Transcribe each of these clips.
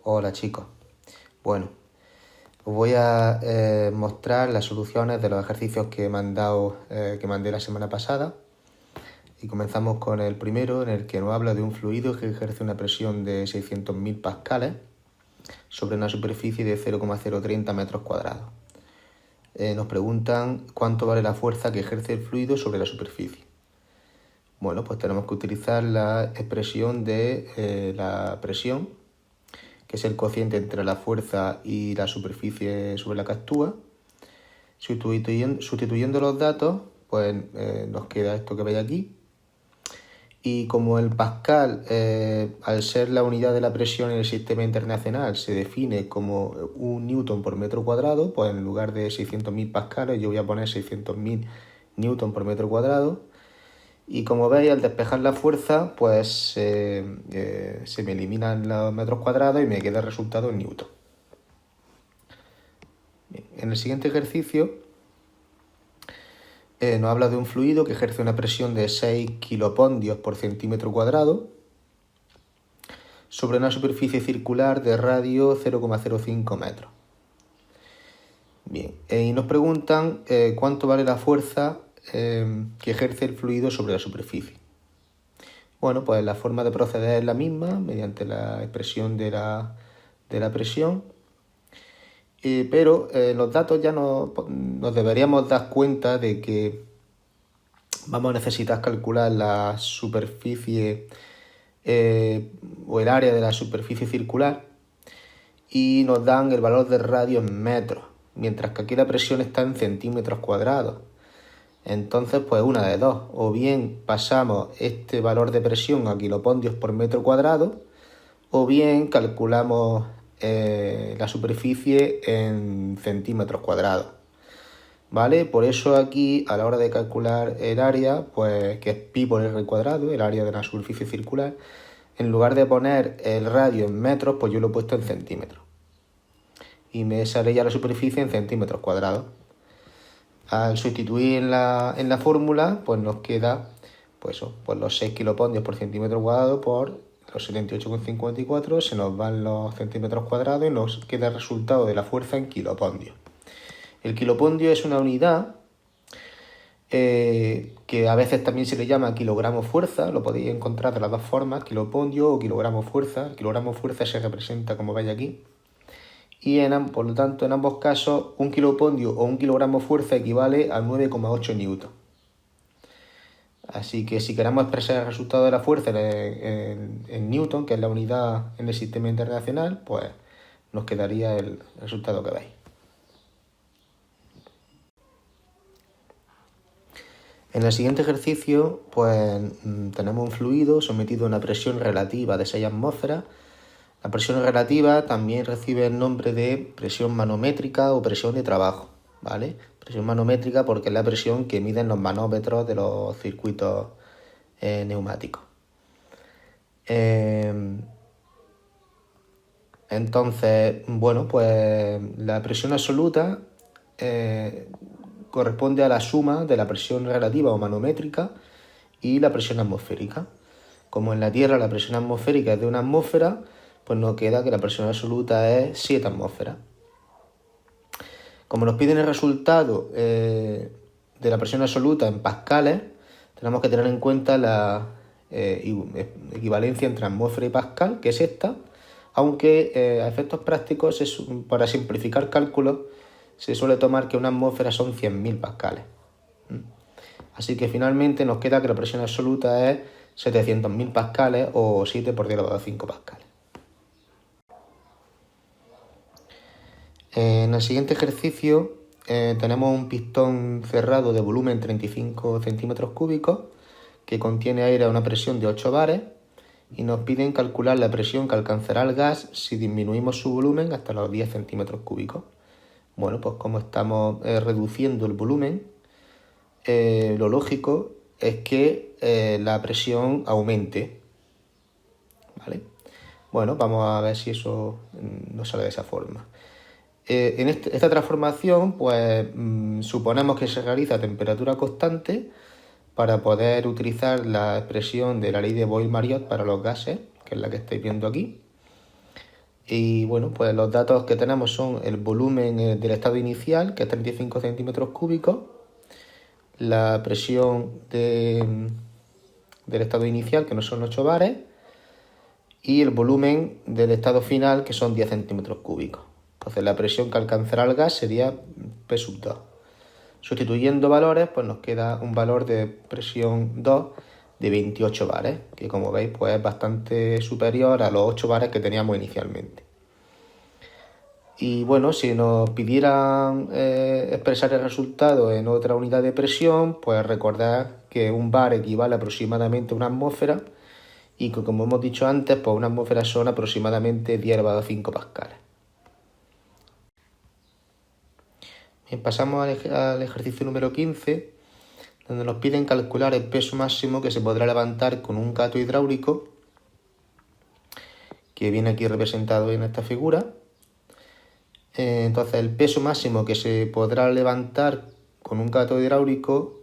Hola chicos, bueno, os voy a mostrar las soluciones de los ejercicios que que mandé la semana pasada. Y comenzamos con el primero, en el que nos habla de un fluido que ejerce una presión de 600.000 pascales sobre una superficie de 0,030 metros cuadrados. Nos preguntan cuánto vale la fuerza que ejerce el fluido sobre la superficie. Bueno, pues tenemos que utilizar la expresión de la presión, que es el cociente entre la fuerza y la superficie sobre la que actúa. Sustituyendo los datos, pues nos queda esto que veis aquí. Y como el pascal, al ser la unidad de la presión en el sistema internacional, se define como un newton por metro cuadrado, pues en lugar de 600.000 pascales yo voy a poner 600.000 newton por metro cuadrado. Y como veis, al despejar la fuerza, pues se me eliminan los metros cuadrados y me queda el resultado en newton. Bien, en el siguiente ejercicio nos habla de un fluido que ejerce una presión de 6 kilopondios por centímetro cuadrado sobre una superficie circular de radio 0,05 metros. Bien, y nos preguntan cuánto vale la fuerza que ejerce el fluido sobre la superficie. Bueno, pues la forma de proceder es la misma, mediante la expresión de la presión, pero los datos ya nos deberíamos dar cuenta de que vamos a necesitar calcular la superficie o el área de la superficie circular, y nos dan el valor de radio en metros, mientras que aquí la presión está en centímetros cuadrados. Entonces, pues una de dos: o bien pasamos este valor de presión a kilopondios por metro cuadrado, o bien calculamos la superficie en centímetros cuadrados, ¿vale? Por eso aquí, a la hora de calcular el área, pues que es pi por r cuadrado, el área de la superficie circular, en lugar de poner el radio en metros, pues yo lo he puesto en centímetros. Y me sale ya la superficie en centímetros cuadrados. Al sustituir en la fórmula, pues nos queda pues los 6 kilopondios por centímetro cuadrado por los 78,54, se nos van los centímetros cuadrados y nos queda el resultado de la fuerza en kilopondios. El kilopondio es una unidad que a veces también se le llama kilogramo fuerza, lo podéis encontrar de las dos formas, kilopondio o kilogramo fuerza. El kilogramo fuerza se representa como veis aquí. Y por lo tanto, en ambos casos, un kilopondio o un kilogramo fuerza equivale a 9,8 newton. Así que si queremos expresar el resultado de la fuerza en newton, que es la unidad en el sistema internacional, pues nos quedaría el resultado que veis. En el siguiente ejercicio, pues tenemos un fluido sometido a una presión relativa de 6 atmósferas. La presión relativa también recibe el nombre de presión manométrica o presión de trabajo, ¿vale? Presión manométrica porque es la presión que miden los manómetros de los circuitos neumáticos. Entonces, bueno, pues la presión absoluta corresponde a la suma de la presión relativa o manométrica y la presión atmosférica. Como en la Tierra la presión atmosférica es de 1 atmósfera, pues nos queda que la presión absoluta es 7 atmósferas. Como nos piden el resultado de la presión absoluta en pascales, tenemos que tener en cuenta la equivalencia entre atmósfera y pascal, que es esta, aunque a efectos prácticos, para simplificar cálculos, se suele tomar que una atmósfera son 100.000 pascales. Así que finalmente nos queda que la presión absoluta es 700.000 pascales o 7 por 10 a la 5 pascales. En el siguiente ejercicio tenemos un pistón cerrado de volumen 35 centímetros cúbicos que contiene aire a una presión de 8 bares y nos piden calcular la presión que alcanzará el gas si disminuimos su volumen hasta los 10 centímetros cúbicos. Bueno, pues como estamos reduciendo el volumen, lo lógico es que la presión aumente, ¿vale? Bueno, vamos a ver si eso nos sale de esa forma. En esta transformación, pues suponemos que se realiza a temperatura constante para poder utilizar la expresión de la ley de Boyle-Mariotte para los gases, que es la que estáis viendo aquí. Y bueno, pues los datos que tenemos son el volumen del estado inicial, que es 35 centímetros cúbicos, la presión del estado inicial, que no son 8 bares, y el volumen del estado final, que son 10 centímetros cúbicos. Entonces la presión que alcanzará el gas sería P sub 2. Sustituyendo valores, pues nos queda un valor de presión 2 de 28 bares, que como veis pues es bastante superior a los 8 bares que teníamos inicialmente. Y bueno, si nos pidieran expresar el resultado en otra unidad de presión, pues recordad que un bar equivale aproximadamente a una atmósfera y que, como hemos dicho antes, pues una atmósfera son aproximadamente 10 elevado a 5 pascales. Bien, pasamos al ejercicio número 15, donde nos piden calcular el peso máximo que se podrá levantar con un cato hidráulico, que viene aquí representado en esta figura. Entonces, el peso máximo que se podrá levantar con un cátodo hidráulico,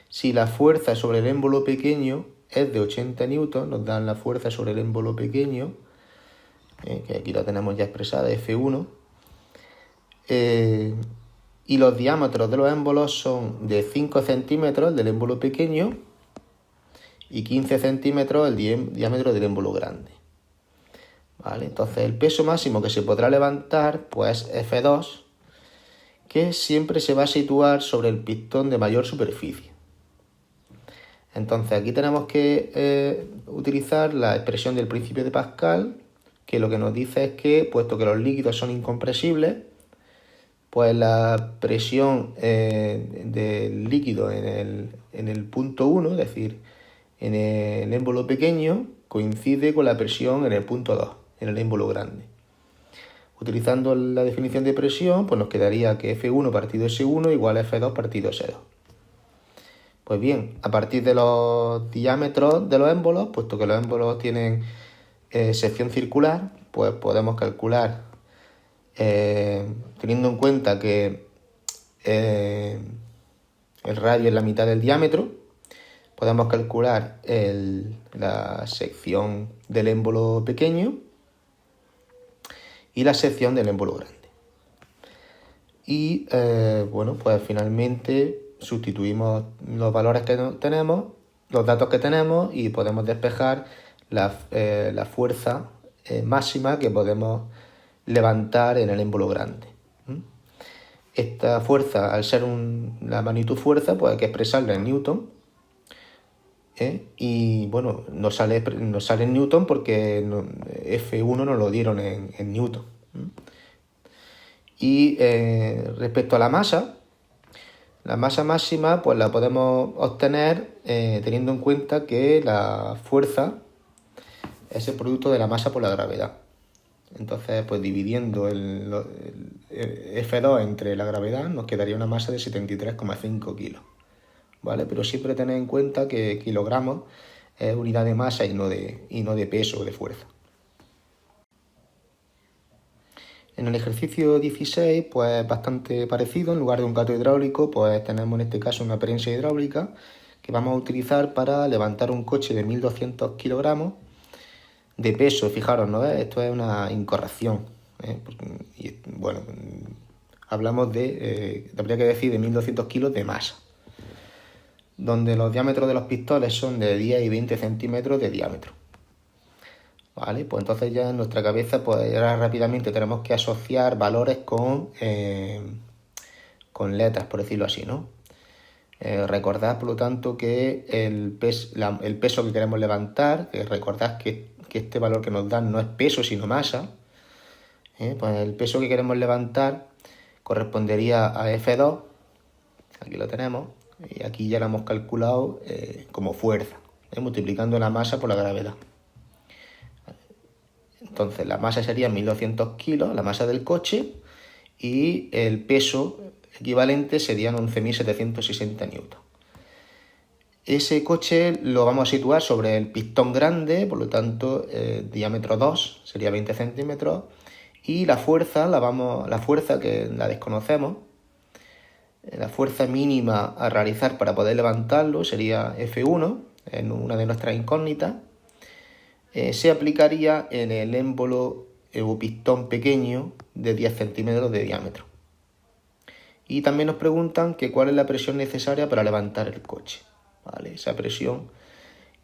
si la fuerza sobre el émbolo pequeño es de 80 newtons, nos dan la fuerza sobre el émbolo pequeño, que aquí la tenemos ya expresada, F1, y los diámetros de los émbolos son de 5 centímetros del émbolo pequeño y 15 centímetros el diámetro del émbolo grande. ¿Vale? Entonces el peso máximo que se podrá levantar pues F2, que siempre se va a situar sobre el pistón de mayor superficie. Entonces aquí tenemos que utilizar la expresión del principio de Pascal, que lo que nos dice es que, puesto que los líquidos son incompresibles, pues la presión del líquido en el punto 1, es decir, en el émbolo pequeño, coincide con la presión en el punto 2, en el émbolo grande. Utilizando la definición de presión, pues nos quedaría que F1 partido S1 igual a F2 partido S2. Pues bien, a partir de los diámetros de los émbolos, puesto que los émbolos tienen sección circular, pues podemos calcular, teniendo en cuenta que el radio es la mitad del diámetro, podemos calcular la sección del émbolo pequeño y la sección del émbolo grande. Y bueno, pues finalmente sustituimos los valores que tenemos, los datos que tenemos, y podemos despejar la fuerza máxima que podemos levantar en el émbolo grande. Esta fuerza, al ser la magnitud fuerza, pues hay que expresarla en newton. Y bueno, nos sale en newton porque F1 nos lo dieron en newton. Y respecto a la masa máxima pues la podemos obtener teniendo en cuenta que la fuerza es el producto de la masa por la gravedad. Entonces, pues dividiendo el F2 entre la gravedad nos quedaría una masa de 73,5 kilos. ¿Vale? Pero siempre tened en cuenta que kilogramos es unidad de masa y no de peso o de fuerza. En el ejercicio 16, pues bastante parecido. En lugar de un cátodo hidráulico, pues tenemos en este caso una prensa hidráulica que vamos a utilizar para levantar un coche de 1200 kilogramos de peso. Fijaros, ¿no? Esto es una incorrección. Y, bueno, hablamos habría que decir de 1200 kilos de masa, donde los diámetros de los pistones son de 10 y 20 centímetros de diámetro. ¿Vale? Pues entonces ya en nuestra cabeza, pues ahora rápidamente tenemos que asociar valores con letras, por decirlo así, ¿no? Recordad, por lo tanto, que el peso que queremos levantar, recordad que este valor que nos dan no es peso, sino masa. Pues el peso que queremos levantar correspondería a F2, aquí lo tenemos, y aquí ya lo hemos calculado como fuerza, multiplicando la masa por la gravedad. Entonces la masa sería 1200 kilos, la masa del coche, y el peso equivalente serían 11.760 newtons. Ese coche lo vamos a situar sobre el pistón grande, por lo tanto diámetro 2 sería 20 centímetros, y la fuerza que la desconocemos, la fuerza mínima a realizar para poder levantarlo sería F1, en una de nuestras incógnitas. Se aplicaría en el émbolo o pistón pequeño de 10 centímetros de diámetro. Y también nos preguntan que cuál es la presión necesaria para levantar el coche. ¿Vale? Esa presión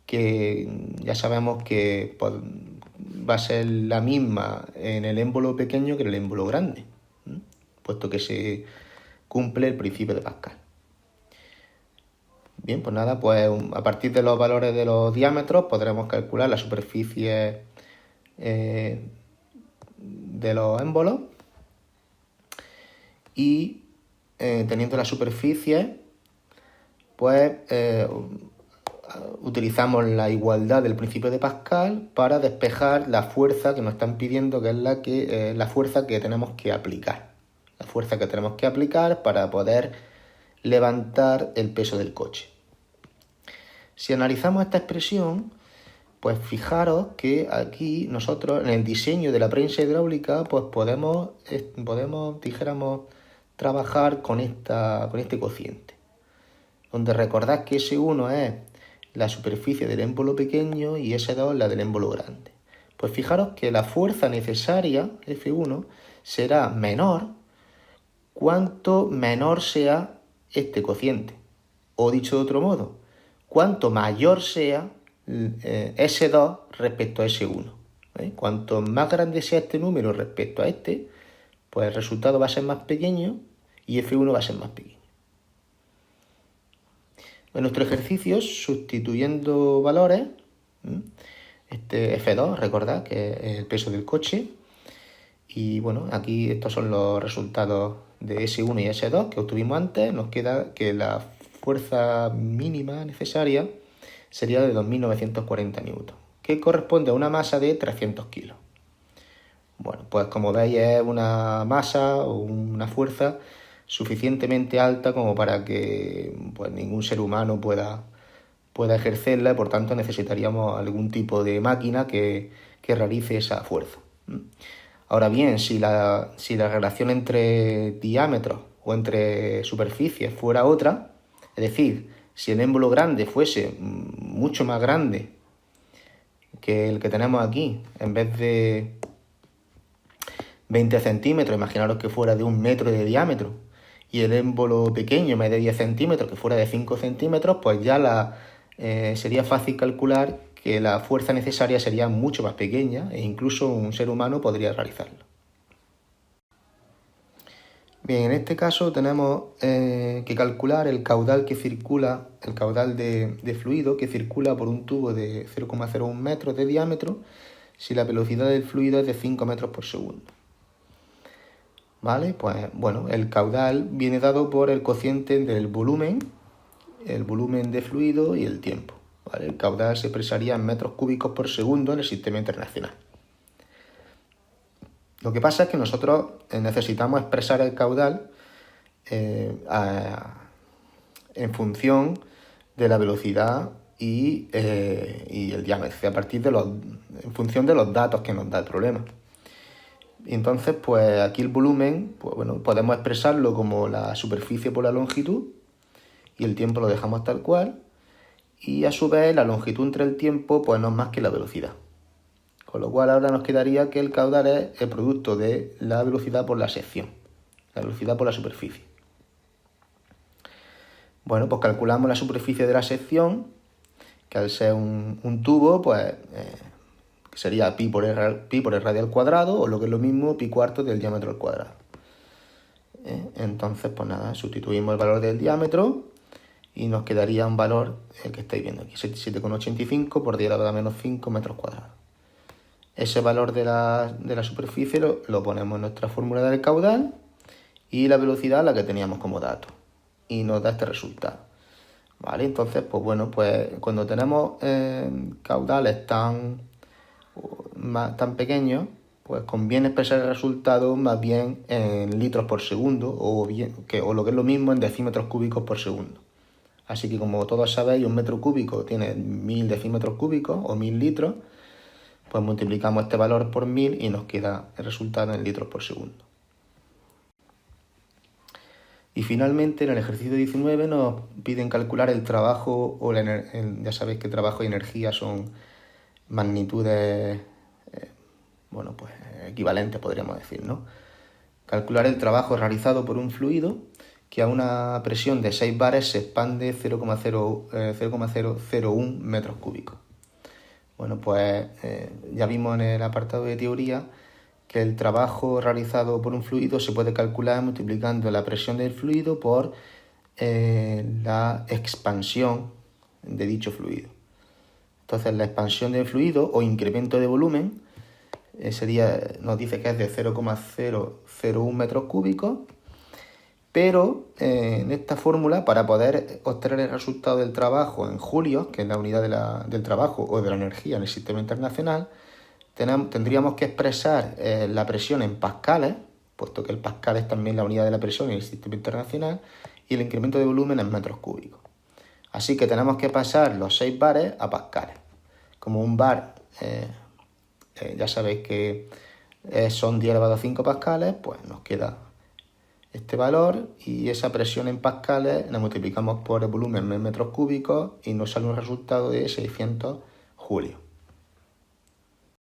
que ya sabemos que pues, va a ser la misma en el émbolo pequeño que en el émbolo grande, puesto que se cumple el principio de Pascal. Bien, pues nada, pues a partir de los valores de los diámetros podremos calcular la superficie de los émbolos y teniendo la superficie, pues utilizamos la igualdad del principio de Pascal para despejar la fuerza que nos están pidiendo, que es la fuerza que tenemos que aplicar. La fuerza que tenemos que aplicar para poder levantar el peso del coche. Si analizamos esta expresión, pues fijaros que aquí nosotros en el diseño de la prensa hidráulica pues podemos dijéramos, trabajar con este cociente, donde recordad que S1 es la superficie del émbolo pequeño y S2 la del émbolo grande. Pues fijaros que la fuerza necesaria, F1, será menor cuanto menor sea este cociente. O dicho de otro modo, cuanto mayor sea S2 respecto a S1. Cuanto más grande sea este número respecto a este, pues el resultado va a ser más pequeño y F1 va a ser más pequeño. En nuestro ejercicio, sustituyendo valores, este F2, recordad que es el peso del coche, y bueno, aquí estos son los resultados de S1 y S2 que obtuvimos antes. Nos queda que la fuerza mínima necesaria sería de 2.940 newtons, que corresponde a una masa de 300 kilos. Bueno, pues como veis es una masa o una fuerza suficientemente alta como para que pues, ningún ser humano pueda ejercerla, y por tanto necesitaríamos algún tipo de máquina que realice esa fuerza. Ahora bien, si la relación entre diámetros o entre superficies fuera otra, es decir, si el émbolo grande fuese mucho más grande que el que tenemos aquí, en vez de 20 centímetros, imaginaros que fuera de 1 metro de diámetro, y el émbolo pequeño, en vez de 10 centímetros, que fuera de 5 centímetros, pues ya sería fácil calcular que la fuerza necesaria sería mucho más pequeña e incluso un ser humano podría realizarlo. Bien, en este caso tenemos que calcular el caudal que circula, el caudal de fluido que circula por un tubo de 0,01 metros de diámetro si la velocidad del fluido es de 5 metros por segundo. ¿Vale? Pues bueno, el caudal viene dado por el cociente del volumen, el volumen de fluido y el tiempo. ¿Vale? El caudal se expresaría en metros cúbicos por segundo en el sistema internacional. Lo que pasa es que nosotros necesitamos expresar el caudal en función de la velocidad y el diámetro, en función de los datos que nos da el problema. Entonces, pues aquí el volumen, pues bueno, podemos expresarlo como la superficie por la longitud y el tiempo lo dejamos tal cual, y a su vez la longitud entre el tiempo pues no es más que la velocidad. Con lo cual ahora nos quedaría que el caudal es el producto de la velocidad por la sección, la velocidad por la superficie. Bueno, pues calculamos la superficie de la sección, que al ser un tubo, pues sería pi por el radio al cuadrado, o lo que es lo mismo, pi cuarto del diámetro al cuadrado. Entonces, pues nada, sustituimos el valor del diámetro y nos quedaría un valor que estáis viendo aquí, 77,85 por 10 a la menos 5 metros cuadrados. Ese valor de la superficie lo ponemos en nuestra fórmula del caudal y la velocidad la que teníamos como dato. Y nos da este resultado. ¿Vale? Entonces, pues bueno, pues cuando tenemos caudales tan pequeños, pues conviene expresar el resultado más bien en litros por segundo o lo que es lo mismo en decímetros cúbicos por segundo. Así que como todos sabéis, un metro cúbico tiene 1000 decímetros cúbicos o 1000 litros, pues multiplicamos este valor por 1000 y nos queda el resultado en litros por segundo. Y finalmente, en el ejercicio 19 nos piden calcular el trabajo, ya sabéis que trabajo y energía son magnitudes equivalente, podríamos decir, ¿no? Calcular el trabajo realizado por un fluido que a una presión de 6 bares se expande 0,001 metros cúbicos. Bueno, pues ya vimos en el apartado de teoría que el trabajo realizado por un fluido se puede calcular multiplicando la presión del fluido por la expansión de dicho fluido. Entonces, la expansión del fluido o incremento de volumen nos dice que es de 0,001 metros cúbicos, pero en esta fórmula, para poder obtener el resultado del trabajo en julios, que es la unidad del trabajo o de la energía en el sistema internacional, tendríamos que expresar la presión en pascales, puesto que el pascal es también la unidad de la presión en el sistema internacional, y el incremento de volumen en metros cúbicos. Así que tenemos que pasar los 6 bares a pascales. Como un bar, ya sabéis que son 10 elevado a 5 pascales, pues nos queda este valor y esa presión en pascales la multiplicamos por el volumen en metros cúbicos y nos sale un resultado de 600 julios.